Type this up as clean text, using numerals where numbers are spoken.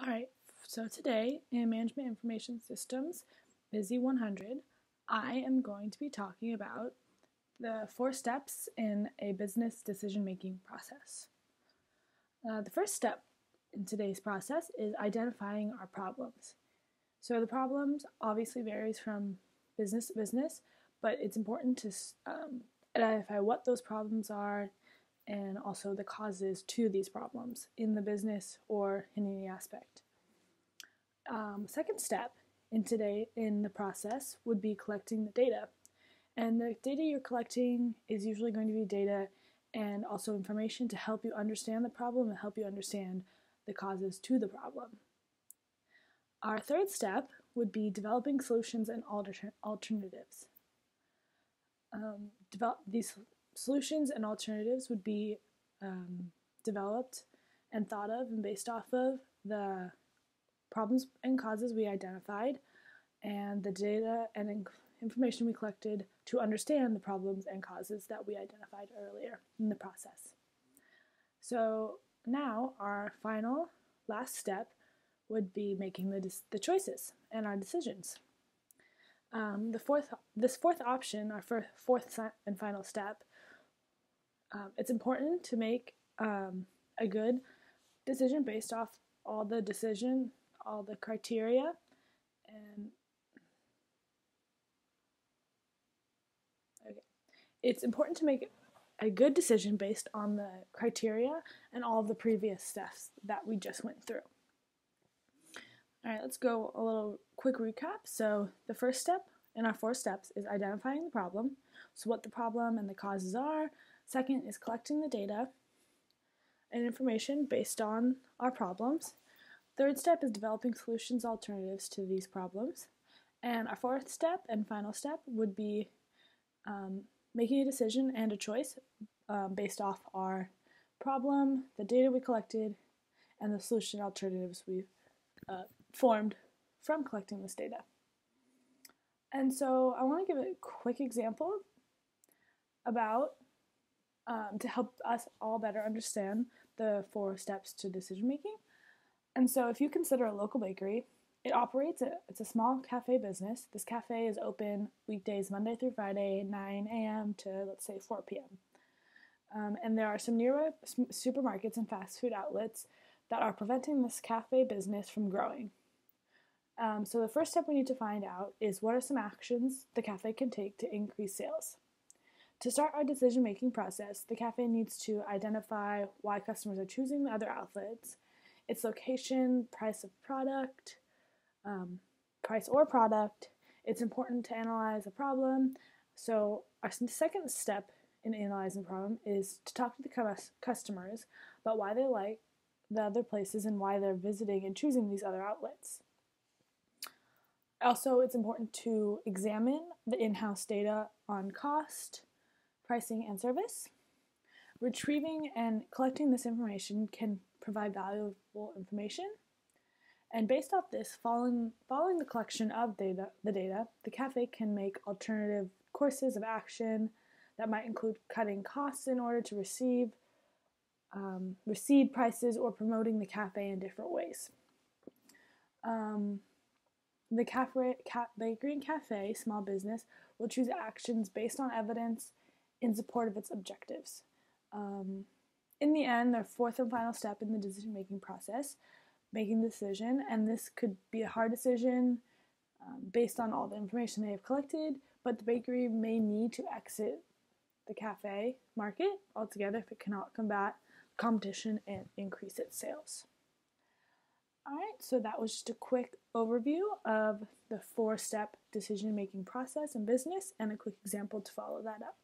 All right, so today in Management Information Systems, Busy 100, I am going to be talking about the 4 steps in a business decision-making process. The first step in today's process is identifying our problems. So the problems obviously varies from business to business, but it's important to identify what those problems are and also the causes to these problems in the business or in any aspect. Second step in the process would be collecting the data. And the data you're collecting is usually going to be data and also information to help you understand the problem and help you understand the causes to the problem. Our third step would be developing solutions and alternatives. These solutions and alternatives would be developed and thought of and based off of the problems and causes we identified and the data and information we collected to understand the problems and causes that we identified earlier in the process. So now our last step would be making the choices and our decisions. This fourth option, our fourth and final step, it's important to make a good decision based off all the criteria, and it's important to make a good decision based on the criteria and all of the previous steps that we just went through. All right, let's go a little quick recap. So the first step in our 4 steps is identifying the problem, so what the problem and the causes are. Second is collecting the data and information based on our problems. Third step is developing solutions alternatives to these problems. And our 4th step and final step would be making a decision and a choice based off our problem, the data we collected, and the solution alternatives we've formed from collecting this data. And so I want to give a quick example about to help us all better understand the 4 steps to decision making. And so if you consider a local bakery, it's a small cafe business. This cafe is open weekdays Monday through Friday, 9 a.m. to, let's say, 4 p.m. And there are some nearby supermarkets and fast food outlets that are preventing this cafe business from growing. So the first step we need to find out is what are some actions the cafe can take to increase sales. To start our decision-making process, the cafe needs to identify why customers are choosing the other outlets, its location, price or product. It's important to analyze the problem. So our second step in analyzing the problem is to talk to the customers about why they like the other places and why they're visiting and choosing these other outlets. Also, it's important to examine the in-house data on cost, pricing, and service. Retrieving and collecting this information can provide valuable information. And based off this, following the collection of the data, the cafe can make alternative courses of action that might include cutting costs in order to recede prices or promoting the cafe in different ways. The bakery and cafe small business will choose actions based on evidence in support of its objectives. In the end, their 4th and final step in the decision-making process, making the decision, and this could be a hard decision based on all the information they have collected, but the bakery may need to exit the cafe market altogether if it cannot combat competition and increase its sales. Alright, so that was just a quick overview of the 4-step decision-making process in business and a quick example to follow that up.